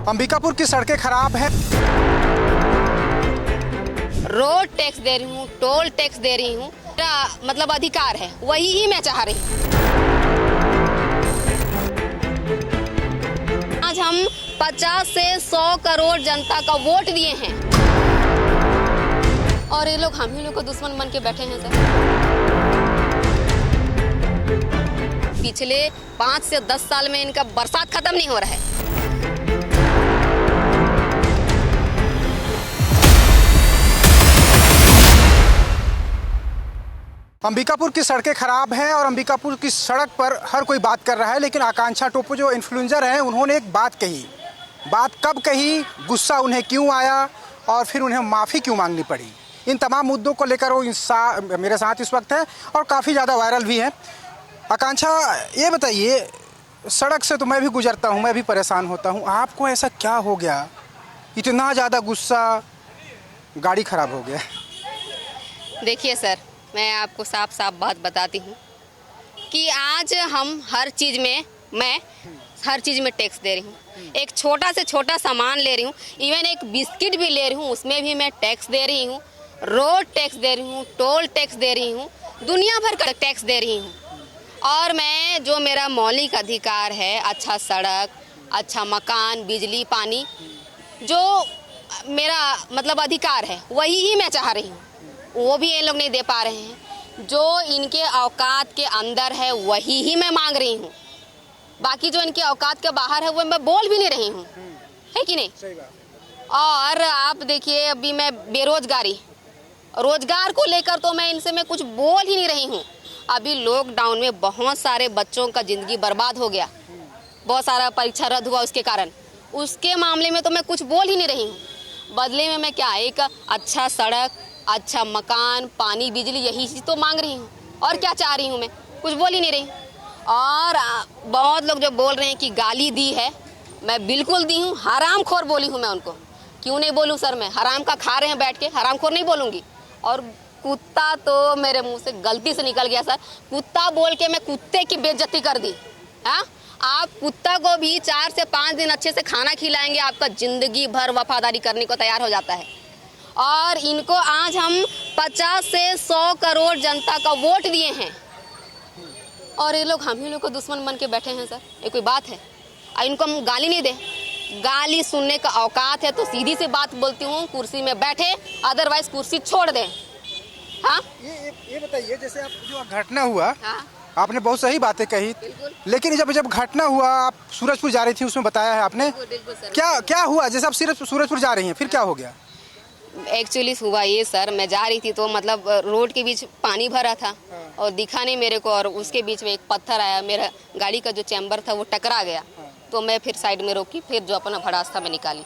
अंबिकापुर की सड़कें खराब हैं। रोड टैक्स दे रही हूँ, टोल टैक्स दे रही हूँ, मेरा मतलब अधिकार है, वही ही मैं चाह रही हूँ। आज हम 50 से 100 करोड़ जनता का वोट दिए हैं और ये लोग हम ही लोग को दुश्मन बन के बैठे हैं सर। पिछले 5 से 10 साल में इनका बरसात खत्म नहीं हो रहा है। अंबिकापुर की सड़कें खराब हैं और अंबिकापुर की सड़क पर हर कोई बात कर रहा है, लेकिन आकांक्षा टोप्पो जो इन्फ्लुएंसर हैं उन्होंने एक बात कही। बात कब कही, गुस्सा उन्हें क्यों आया और फिर उन्हें माफ़ी क्यों मांगनी पड़ी, इन तमाम मुद्दों को लेकर वो मेरे साथ इस वक्त है और काफ़ी ज़्यादा वायरल भी है। आकांक्षा, ये बताइए, सड़क से तो मैं भी गुजरता हूँ, मैं भी परेशान होता हूँ, आपको ऐसा क्या हो गया, इतना ज़्यादा गुस्सा, गाड़ी ख़राब हो गया? देखिए सर, मैं आपको साफ साफ बात बताती हूँ कि आज हम हर चीज़ में टैक्स दे रही हूँ। एक छोटा से छोटा सामान ले रही हूँ, इवन एक बिस्किट भी ले रही हूँ, उसमें भी मैं टैक्स दे रही हूँ। रोड टैक्स दे रही हूँ, टोल टैक्स दे रही हूँ, दुनिया भर का टैक्स दे रही हूँ। और मैं जो मेरा मौलिक अधिकार है, अच्छा सड़क, अच्छा मकान, बिजली, पानी, जो मेरा मतलब अधिकार है, वही ही मैं चाह रही हूँ। वो भी ये लोग नहीं दे पा रहे हैं। जो इनके औकात के अंदर है वही ही मैं मांग रही हूँ। बाकी जो इनके औकात के बाहर है वो मैं बोल भी नहीं रही हूँ, है कि नहीं? सही बात। और आप देखिए, अभी मैं रोजगार को लेकर तो मैं इनसे कुछ बोल ही नहीं रही हूँ। अभी लॉकडाउन में बहुत सारे बच्चों का ज़िंदगी बर्बाद हो गया, बहुत सारा परीक्षा रद्द हुआ उसके कारण। उसके मामले में तो मैं कुछ बोल ही नहीं रही हूँ। बदले में मैं क्या, एक अच्छा सड़क, अच्छा मकान, पानी, बिजली, यही चीज़ तो मांग रही हूँ। और क्या चाह रही हूँ मैं? कुछ बोल ही नहीं रही। और बहुत लोग जो बोल रहे हैं कि गाली दी है, मैं बिल्कुल दी हूँ। हरामखोर बोली हूँ मैं उनको। क्यों नहीं बोलूँ सर? मैं हराम का खा रहे हैं बैठ के, हरामखोर नहीं बोलूँगी। और कुत्ता तो मेरे मुंह से गलती से निकल गया सर। कुत्ता बोल के मैं कुत्ते की बेइज्जती कर दी। हाँ, आप कुत्ता को भी 4 से 5 दिन अच्छे से खाना खिलाएंगे, आपका ज़िंदगी भर वफादारी करने को तैयार हो जाता है। और इनको आज हम 50 से 100 करोड़ जनता का वोट दिए हैं और ये लोग हम ही लोग को दुश्मन बन के बैठे हैं सर। ये कोई बात है? इनको हम गाली नहीं दें। गाली सुनने का औकात है तो सीधी सी बात बोलती हूँ, कुर्सी में बैठे, अदरवाइज कुर्सी छोड़ दें। हाँ, ये बताइए, जैसे आप जो घटना हुआ, हाँ, आपने बहुत सही बातें कही, लेकिन जब घटना हुआ, आप सूरजपुर जा रही थी, उसमें बताया है आपने, क्या हुआ? जैसे आप सूरजपुर जा रही हैं, फिर क्या हो गया? एक्चुअली हुआ ये सर, मैं जा रही थी तो मतलब रोड के बीच पानी भरा था और दिखा नहीं मेरे को, और उसके बीच में एक पत्थर आया, मेरा गाड़ी का जो चैम्बर था वो टकरा गया। तो मैं फिर साइड में रोकी, फिर जो अपना भड़ास था मैं निकाली।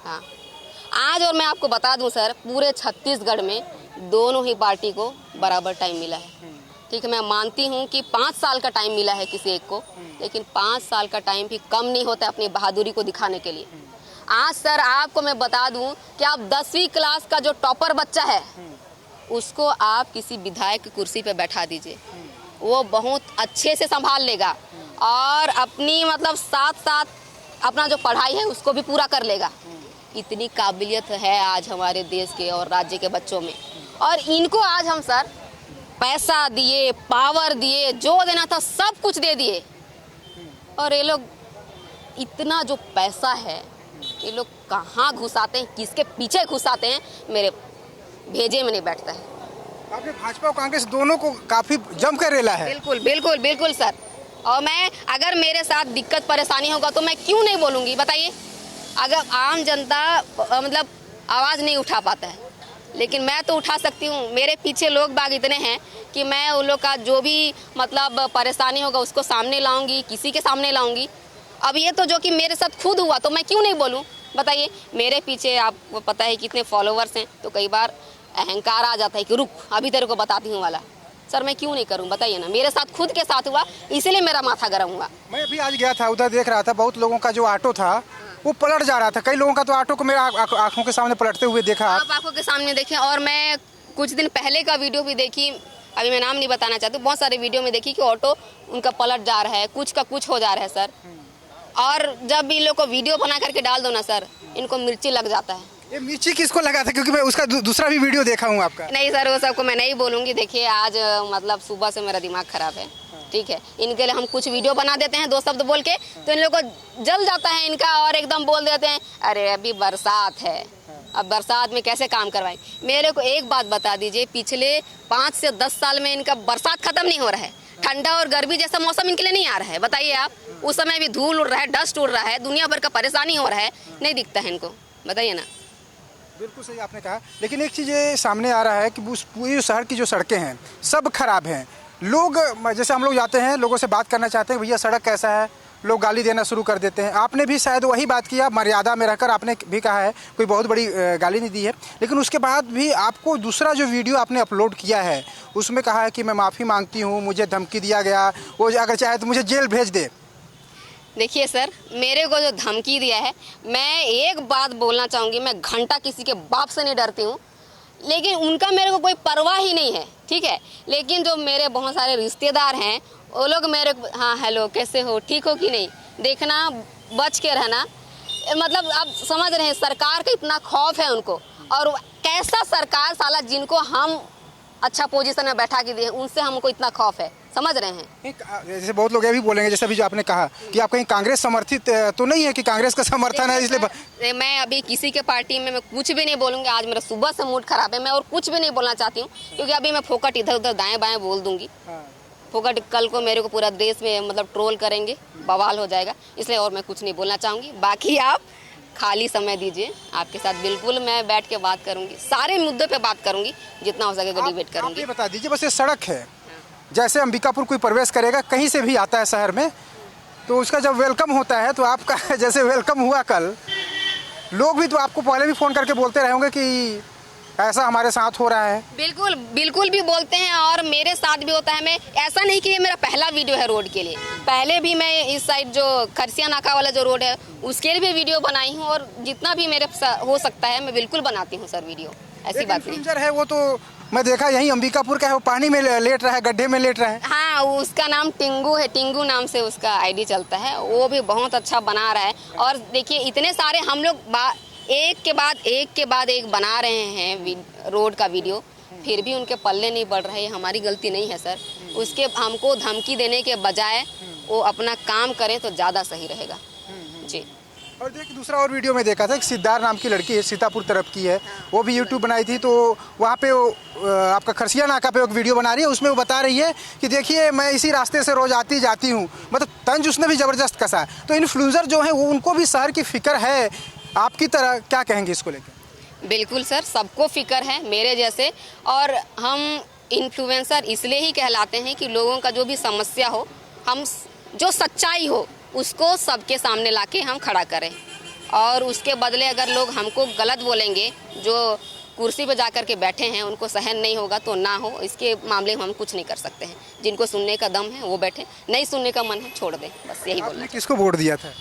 हाँ, आज और मैं आपको बता दूं सर, पूरे छत्तीसगढ़ में दोनों ही पार्टी को बराबर टाइम मिला है। ठीक है, मैं मानती हूँ कि 5 साल का टाइम मिला है किसी एक को, लेकिन 5 साल का टाइम भी कम नहीं होता अपनी बहादुरी को दिखाने के लिए। आज सर आपको मैं बता दूं कि आप 10वीं क्लास का जो टॉपर बच्चा है, उसको आप किसी विधायक की कुर्सी पे बैठा दीजिए, वो बहुत अच्छे से संभाल लेगा और अपनी मतलब साथ अपना जो पढ़ाई है उसको भी पूरा कर लेगा। इतनी काबिलियत है आज हमारे देश के और राज्य के बच्चों में। और इनको आज हम सर पैसा दिए, पावर दिए, जो देना था सब कुछ दे दिए। और ये लोग इतना जो पैसा है, ये लोग कहाँ घुसाते हैं, किसके पीछे घुसाते हैं, मेरे भेजे में नहीं बैठता है। आपने भाजपा और कांग्रेस दोनों को काफी जम कर रेला है। बिल्कुल बिल्कुल बिल्कुल सर। और मैं, अगर मेरे साथ दिक्कत परेशानी होगा तो मैं क्यों नहीं बोलूँगी बताइए? अगर आम जनता मतलब आवाज़ नहीं उठा पाता है, लेकिन मैं तो उठा सकती हूँ। मेरे पीछे लोग बाग इतने हैं कि मैं उन लोग का जो भी मतलब परेशानी होगा उसको सामने लाऊंगी, किसी के सामने लाऊंगी। अब ये तो जो कि मेरे साथ खुद हुआ तो मैं क्यों नहीं बोलूँ बताइए? मेरे पीछे आपको पता है कितने फॉलोवर्स हैं, तो कई बार अहंकार आ जाता है कि रुक अभी तेरे को बताती हूँ वाला। सर मैं क्यों नहीं करूँ बताइए ना? मेरे साथ खुद के साथ हुआ, इसलिए मेरा माथा गर्म हुआ। मैं अभी आज गया था, उधर देख रहा था, बहुत लोगों का जो ऑटो था वो पलट जा रहा था। कई लोगों का तो ऑटो को मेरे आंखों के सामने पलटते हुए देखा। आप आंखों के सामने देखें। और मैं कुछ दिन पहले का वीडियो भी देखी, अभी मैं नाम नहीं बताना चाहती, बहुत सारे वीडियो में देखी कि ऑटो उनका पलट जा रहा है, कुछ का कुछ हो जा रहा है सर। और जब इन लोग को वीडियो बना करके डाल दो ना सर, इनको मिर्ची लग जाता है। ये मिर्ची किसको लगा था, क्योंकि मैं उसका दूसरा भी वीडियो देखा हूँ आपका। नहीं सर, वो सबको मैं नहीं बोलूँगी। देखिए आज मतलब सुबह से मेरा दिमाग खराब है, ठीक है। इनके लिए हम कुछ वीडियो बना देते हैं 2 शब्द बोल के, तो इन लोगों को जल जाता है इनका और एकदम बोल देते हैं अरे अभी बरसात है, अब बरसात में कैसे काम करवाएं। मेरे को एक बात बता दीजिए, पिछले 5 से 10 साल में इनका बरसात खत्म नहीं हो रहा है, ठंडा और गर्मी जैसा मौसम इनके लिए नहीं आ रहा है। बताइए आप, उस समय भी धूल उड़ रहा है, डस्ट उड़ रहा है, दुनिया भर का परेशानी हो रहा है, नहीं दिखता है इनको, बताइए ना। बिल्कुल सही आपने कहा, लेकिन एक चीज़ ये सामने आ रहा है कि उस पूरे शहर की जो सड़कें हैं सब खराब हैं। लोग, जैसे हम लोग जाते हैं, लोगों से बात करना चाहते हैं भैया सड़क कैसा है, लोग गाली देना शुरू कर देते हैं। आपने भी शायद वही बात किया, मर्यादा में रहकर आपने भी कहा है, कोई बहुत बड़ी गाली नहीं दी है, लेकिन उसके बाद भी आपको दूसरा जो वीडियो आपने अपलोड किया है उसमें कहा है कि मैं माफ़ी मांगती हूँ, मुझे धमकी दिया गया, वो अगर चाहे तो मुझे जेल भेज दे। देखिए सर, मेरे को जो धमकी दिया है, मैं एक बात बोलना चाहूँगी, मैं घंटा किसी के बाप से नहीं डरती हूँ, लेकिन उनका मेरे को कोई परवाह ही नहीं है, ठीक है। लेकिन जो मेरे बहुत सारे रिश्तेदार हैं वो लोग मेरे को हाँ हेलो कैसे हो, ठीक हो कि नहीं, देखना, बच के रहना। मतलब आप समझ रहे हैं, सरकार का इतना खौफ है उनको, और कैसा सरकार साला जिनको हम अच्छा पोजीशन में बैठा के दिए, उनसे हमको इतना खौफ है, समझ रहे हैं। जैसे बहुत लोग ये भी बोलेंगे, जैसे अभी जो आपने कहा कि आप कहीं कांग्रेस समर्थित तो नहीं है कि कांग्रेस का समर्थन है, इसलिए मैं अभी किसी के पार्टी में मैं कुछ भी नहीं बोलूँगी। आज मेरा सुबह से मूड खराब है, मैं और कुछ भी नहीं बोलना चाहती हूँ, क्योंकि अभी मैं फोकट इधर उधर दाएं बाएं बोल दूंगी। फोकट कल को मेरे को पूरा देश में मतलब ट्रोल करेंगे, बवाल हो जाएगा, इसलिए और मैं कुछ नहीं बोलना चाहूँगी। बाकी आप खाली समय दीजिए, आपके साथ बिल्कुल मैं बैठ के बात करूंगी, सारे मुद्दों पे बात करूंगी, जितना हो सकेगा डिबेट करूंगी। आप ये बता दीजिए, बस ये सड़क है, जैसे अंबिकापुर कोई प्रवेश करेगा, कहीं से भी आता है शहर में, तो उसका जब वेलकम होता है, तो आपका जैसे वेलकम हुआ कल, लोग भी तो आपको पहले भी फ़ोन करके बोलते रहे होंगे कि ऐसा हमारे साथ हो रहा है। बिल्कुल बिल्कुल भी बोलते हैं, और मेरे साथ भी होता है। मैं ऐसा नहीं कि ये मेरा पहला वीडियो है रोड के लिए, पहले भी मैं इस साइड जो खरसिया नाका वाला जो रोड है उसके लिए भी वीडियो बनाई हूँ, और जितना भी मेरे हो सकता है मैं बिल्कुल बनाती हूँ सर वीडियो, ऐसी बात नहीं है। वो तो मैं देखा यहीं अंबिकापुर का है, वो पानी में लेट रहा है, गड्ढे में लेट रहा है। हाँ, उसका नाम टिंगू है, टिंगू नाम से उसका आईडी चलता है, वो भी बहुत अच्छा बना रहा है। और देखिए इतने सारे हम लोग एक के बाद एक बना रहे हैं रोड का वीडियो, फिर भी उनके पल्ले नहीं बढ़ रहे। हमारी गलती नहीं है सर, उसके हमको धमकी देने के बजाय वो अपना काम करें तो ज़्यादा सही रहेगा जी। और देखिए दूसरा और वीडियो में देखा था, एक सिद्धार्थ नाम की लड़की है, सीतापुर तरफ की है, वो भी यूट्यूब बनाई थी, तो वहाँ पे वो आपका खरसिया नाका पे एक वीडियो बना रही है, उसमें वो बता रही है कि देखिए मैं इसी रास्ते से रोज़ आती जाती हूँ, मतलब तंज उसने भी ज़बरदस्त कसा। तो इन्फ्लुएंसर जो है वो उनको भी शहर की फ़िक्र है आपकी तरह, क्या कहेंगे इसको लेकर? बिल्कुल सर, सबको फिक्र है मेरे जैसे, और हम इन्फ्लुएंसर इसलिए ही कहलाते हैं कि लोगों का जो भी समस्या हो, हम जो सच्चाई हो उसको सबके सामने लाके हम खड़ा करें, और उसके बदले अगर लोग हमको गलत बोलेंगे, जो कुर्सी पे जाकर के बैठे हैं उनको सहन नहीं होगा तो ना हो, इसके मामले में हम कुछ नहीं कर सकते हैं। जिनको सुनने का दम है वो बैठे, नहीं सुनने का मन है छोड़ दें, बस यही बोलना। किसको वोट दिया था?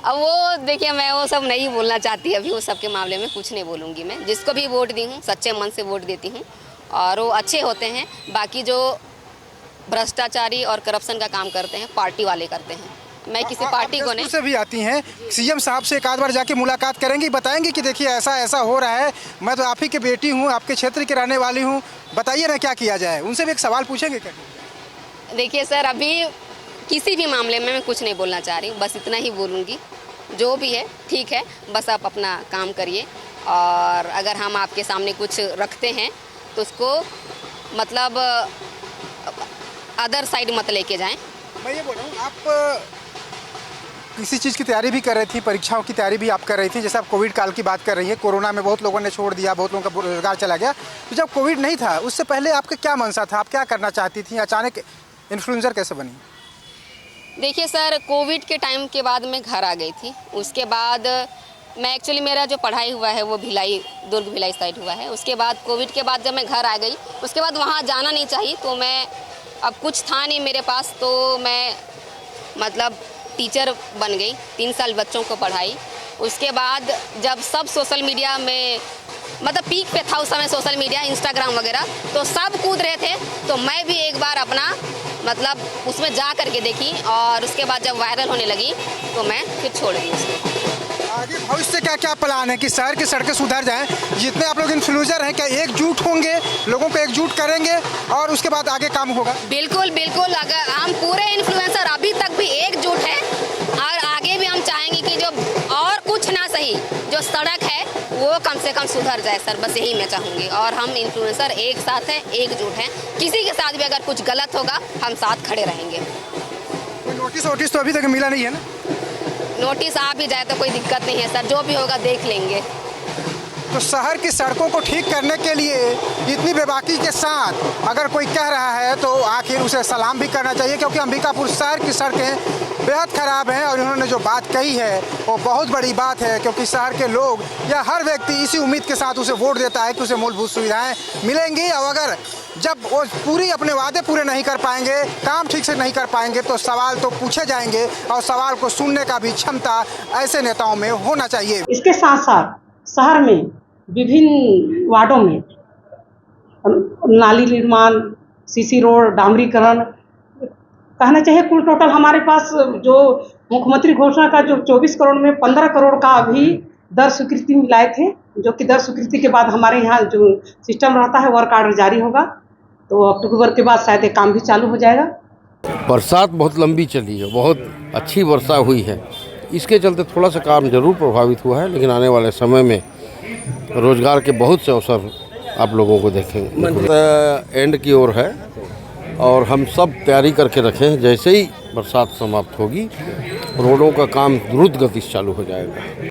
अब वो देखिए, मैं वो सब नहीं बोलना चाहती अभी, वो सब के मामले में कुछ नहीं बोलूँगी। मैं जिसको भी वोट दी हूँ सच्चे मन से वोट देती हूँ, और वो अच्छे होते हैं। बाकी जो भ्रष्टाचारी और करप्शन का काम करते हैं पार्टी वाले करते हैं, मैं किसी पार्टी को नहीं। से भी आती हैं, सीएम साहब से एक आध बार जाके मुलाकात करेंगी, बताएंगे कि देखिए ऐसा ऐसा हो रहा है, मैं तो आप ही की बेटी हूँ, आपके क्षेत्र की रहने वाली हूँ, बताइए ना क्या किया जाए। उनसे भी एक सवाल पूछेंगे क्या? देखिए सर, अभी किसी भी मामले में मैं कुछ नहीं बोलना चाह रही हूँ, बस इतना ही बोलूँगी, जो भी है ठीक है, बस आप अपना काम करिए, और अगर हम आपके सामने कुछ रखते हैं तो उसको मतलब अदर साइड मत लेके जाएं। मैं ये बोल रहा हूँ, आप किसी चीज़ की तैयारी भी कर रही थी, परीक्षाओं की तैयारी भी आप कर रही थी, जैसे आप कोविड काल की बात कर रही है, कोरोना में बहुत लोगों ने छोड़ दिया, बहुत लोगों का रोजगार चला गया, तो जब कोविड नहीं था उससे पहले आपका क्या मनसा था, आप क्या करना चाहती थी, अचानक इन्फ्लुएंसर कैसे बनी? देखिए सर, कोविड के टाइम के बाद मैं घर आ गई थी, उसके बाद मैं एक्चुअली मेरा जो पढ़ाई हुआ है वो भिलाई, दुर्ग भिलाई साइड हुआ है। उसके बाद कोविड के बाद जब मैं घर आ गई, उसके बाद वहाँ जाना नहीं चाहिए, तो मैं अब कुछ था नहीं मेरे पास, तो मैं मतलब टीचर बन गई, 3 साल बच्चों को पढ़ाई। उसके बाद जब सब सोशल मीडिया में मतलब पीक पे था उस समय सोशल मीडिया, इंस्टाग्राम वगैरह, तो सब कूद रहे थे, तो मैं भी एक बार अपना मतलब उसमें जा करके देखी और उसके बाद जब वायरल होने लगी तो मैं फिर छोड़ दी उसको। आगे भविष्य क्या क्या प्लान है कि शहर की सड़कें सुधर जाएं? जितने आप लोग इन्फ्लुएंसर हैं क्या एकजुट होंगे, लोगों को एकजुट करेंगे और उसके बाद आगे काम होगा? बिल्कुल बिल्कुल, अगर हम पूरे इन्फ्लुएंसर अभी तक भी एकजुट है और आगे भी हम चाहेंगे कि जो और कुछ ना सही जो सड़क है वो कम से कम सुधर जाए सर, बस यही मैं चाहूँगी। और हम इन्फ्लुएंसर एक साथ हैं, एकजुट हैं, किसी के साथ भी अगर कुछ गलत होगा हम साथ खड़े रहेंगे। नोटिस वोटिस तो अभी तक मिला नहीं है ना? नोटिस आ भी जाए तो कोई दिक्कत नहीं है सर, जो भी होगा देख लेंगे। तो शहर की सड़कों को ठीक करने के लिए इतनी बेबाकी के साथ अगर कोई कह रहा है तो आखिर उसे सलाम भी करना चाहिए, क्योंकि अंबिकापुर शहर की सड़कें बेहद ख़राब हैं और इन्होंने जो बात कही है वो बहुत बड़ी बात है, क्योंकि शहर के लोग या हर व्यक्ति इसी उम्मीद के साथ उसे वोट देता है कि उसे मूलभूत सुविधाएं मिलेंगी। और अगर जब वो पूरी अपने वादे पूरे नहीं कर पाएंगे, काम ठीक से नहीं कर पाएंगे तो सवाल तो पूछे जाएंगे और सवाल को सुनने का भी क्षमता ऐसे नेताओं में होना चाहिए। इसके साथ साथ शहर में विभिन्न वार्डों में नाली निर्माण, सीसी रोड, डामरीकरण, कहना चाहिए कुल टोटल हमारे पास जो मुख्यमंत्री घोषणा का जो 24 करोड़ में 15 करोड़ का अभी दर स्वीकृति मिलाए थे, जो कि दर स्वीकृति के बाद हमारे यहाँ जो सिस्टम रहता है वर्क आर्डर जारी होगा, तो अक्टूबर के बाद शायद ये काम भी चालू हो जाएगा। बरसात बहुत लंबी चली है, बहुत अच्छी वर्षा हुई है, इसके चलते थोड़ा सा काम जरूर प्रभावित हुआ है, लेकिन आने वाले समय में रोजगार के बहुत से अवसर आप लोगों को देखेंगे। एंड की ओर है और हम सब तैयारी करके रखें, जैसे ही बरसात समाप्त होगी रोडों का काम द्रुत गति से चालू हो जाएगा।